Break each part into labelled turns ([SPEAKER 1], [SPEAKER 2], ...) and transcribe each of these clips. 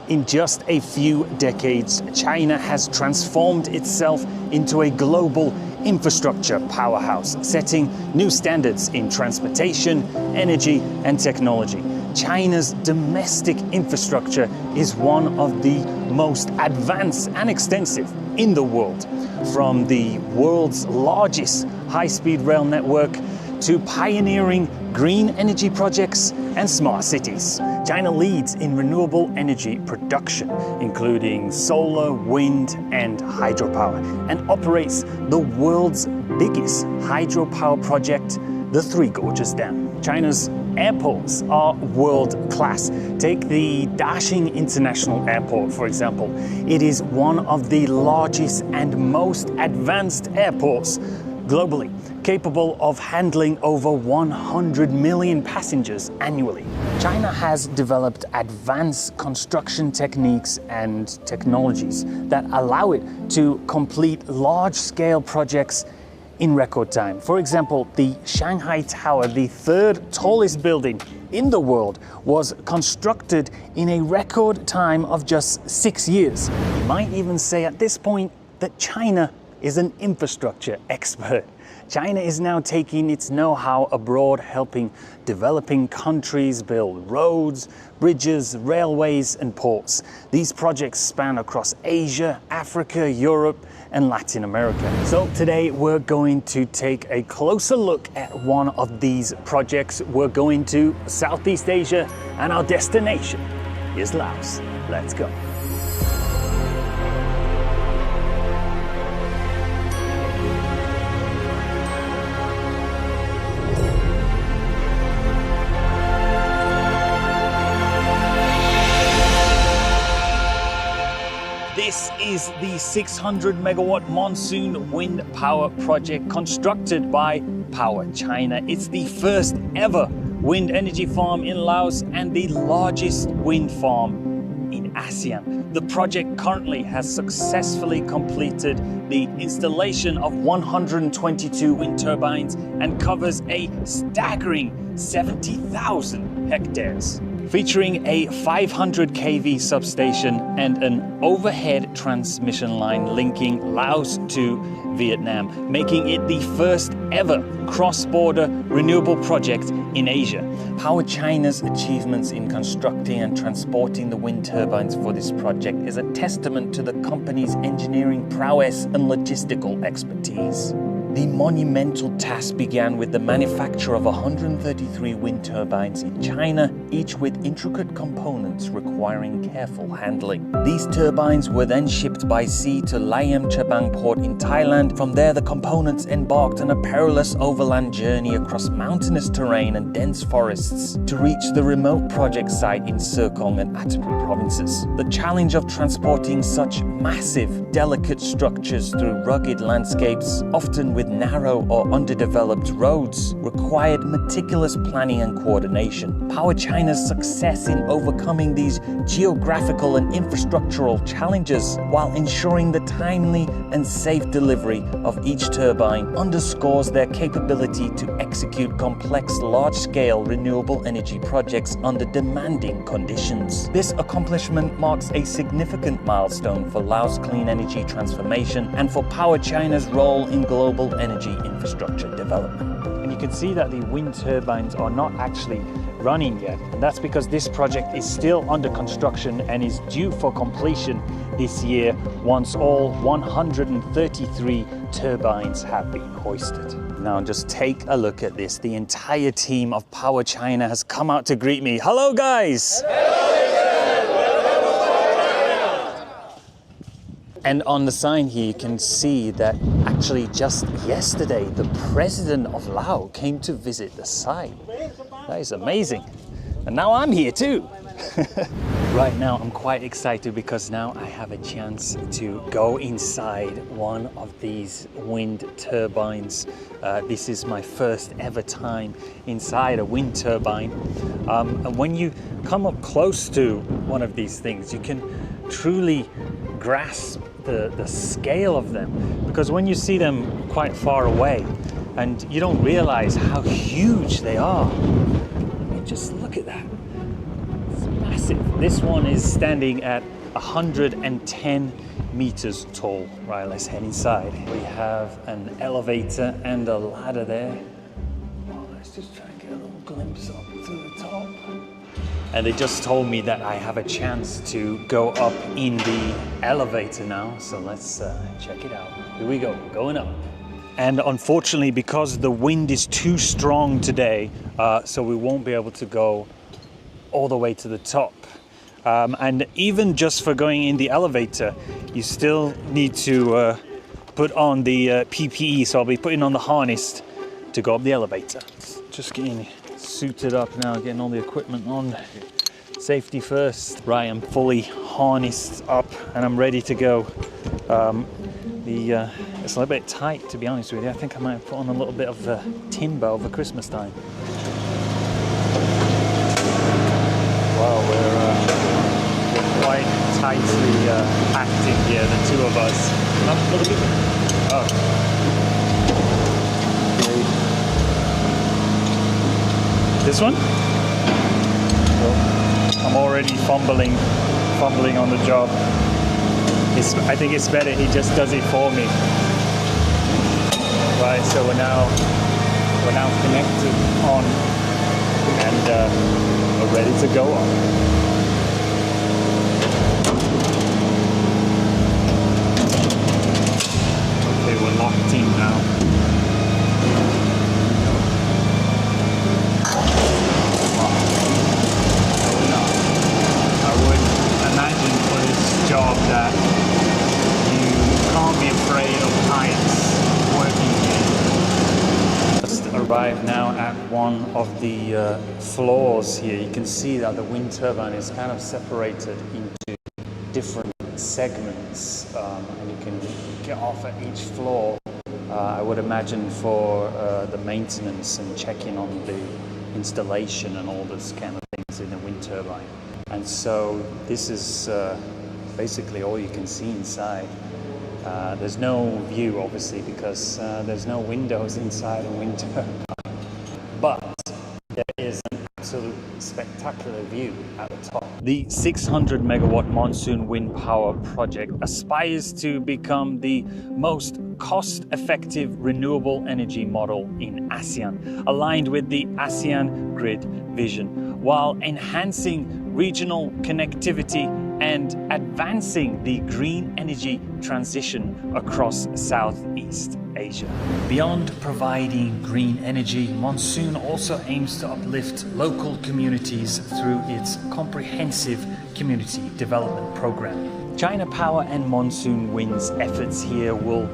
[SPEAKER 1] In just a few decades, China has transformed itself into a global infrastructure powerhouse, setting new standards in transportation, energy, and technology. China's domestic infrastructure is one of the most advanced and extensive in the world, from the world's largest high-speed rail network to pioneering green energy projects and smart cities. China leads in renewable energy production, including solar, wind, and hydropower, and operates the world's biggest hydropower project, the Three Gorges Dam. China's airports are world-class. Take the Daxing International Airport, for example. It is one of the largest and most advanced airports globally, capable of handling over 100 million passengers annually. China has developed advanced construction techniques and technologies that allow it to complete large-scale projects in record time. For example, the Shanghai Tower, the third tallest building in the world, was constructed in a record time of just 6 years. You might even say at this point that China is an infrastructure expert. China is now taking its know-how abroad, helping developing countries build roads, bridges, railways, and ports. These projects span across Asia, Africa, Europe, and Latin America. So today we're going to take a closer look at one of these projects. We're going to Southeast Asia, and our destination is Laos. Let's go. This is the 600 megawatt monsoon wind power project constructed by Power China. It's the first ever wind energy farm in Laos and the largest wind farm in ASEAN. The project currently has successfully completed the installation of 122 wind turbines and covers a staggering 70,000 hectares. Featuring a 500 kV substation and an overhead transmission line linking Laos to Vietnam, making it the first ever cross-border renewable project in Asia. Power China's achievements in constructing and transporting the wind turbines for this project is a testament to the company's engineering prowess and logistical expertise. The monumental task began with the manufacture of 133 wind turbines in China, each with intricate components requiring careful handling. These turbines were then shipped by sea to Laem Chabang port in Thailand. From there, the components embarked on a perilous overland journey across mountainous terrain and dense forests to reach the remote project site in Serkong and Atapui provinces. The challenge of transporting such massive, delicate structures through rugged landscapes, often with narrow or underdeveloped roads, required meticulous planning and coordination. Power China's success in overcoming these geographical and infrastructural challenges while ensuring the timely and safe delivery of each turbine underscores their capability to execute complex, large-scale renewable energy projects under demanding conditions. This accomplishment marks a significant milestone for Laos' clean energy transformation and for Power China's role in global energy infrastructure development. And you can see that the wind turbines are not actually running yet, and that's because this project is still under construction and is due for completion this year once all 133 turbines have been hoisted. Now just take a look at this. The entire team of Power China has come out to greet me. Hello guys! And on the sign here, you can see that actually just yesterday, the president of Laos came to visit the site. That is amazing. And now I'm here too. Right now, I'm quite excited because now I have a chance to go inside one of these wind turbines. This is my first ever time inside a wind turbine. And when you come up close to one of these things, you can truly grasp the scale of them, because when you see them quite far away and you don't realize how huge they are. I mean, just look at that. It's massive. massive. This one is standing at 110 meters tall. Right, let's head inside. We have an elevator and a ladder there. Oh, let's just try and get a little glimpse up to the top. And they just told me that I have a chance to go up in the elevator now. So let's check it out. Here we go, going up. And unfortunately, because the wind is too strong today, so we won't be able to go all the way to the top. And even just for going in the elevator, you still need to put on the PPE. So I'll be putting on the harness to go up the elevator. Just getting suited up now, getting all the equipment on. Safety first. Right, I'm fully harnessed up and I'm ready to go. It's a little bit tight, to be honest with you. I think I might have put on a little bit of timber over Christmas time. Well, we're quite tightly packed in here, the two of us. Oh. Okay. This one? Oh, I'm already fumbling on the job. I think it's better he just does it for me. Right, so we're now connected on and we're ready to go on. Okay, we're locked in now. I would imagine for this job that you can't be afraid of heights working here. Just arrived now at one of the floors here. You can see that the wind turbine is kind of separated into different segments, and you can get off at each floor. I would imagine for the maintenance and checking on the installation and all this kind of things in the wind turbine. And so this is basically all you can see inside. There's no view, obviously, because there's no windows inside a wind turbine. But there is an absolute spectacular view at the top. The 600 megawatt monsoon wind power project aspires to become the most cost-effective renewable energy model in ASEAN, aligned with the ASEAN Grid vision, while enhancing regional connectivity and advancing the green energy transition across Southeast Asia. Beyond providing green energy, Monsoon also aims to uplift local communities through its comprehensive community development program. China Power and Monsoon Wind's efforts here will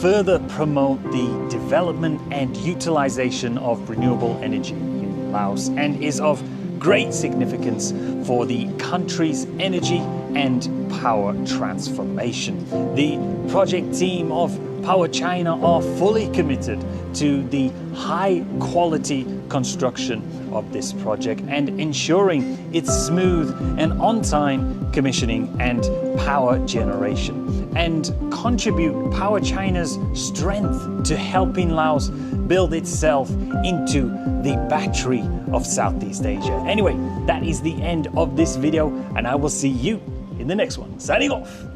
[SPEAKER 1] further promote the development and utilization of renewable energy in Laos and is of great significance for the country's energy and power transformation. The project team of Power China are fully committed to the high quality construction of this project and ensuring its smooth and on-time commissioning and power generation, and contribute Power China's strength to helping Laos build itself into the battery of Southeast Asia. Anyway, that is the end of this video, and I will see you in the next one. Signing off.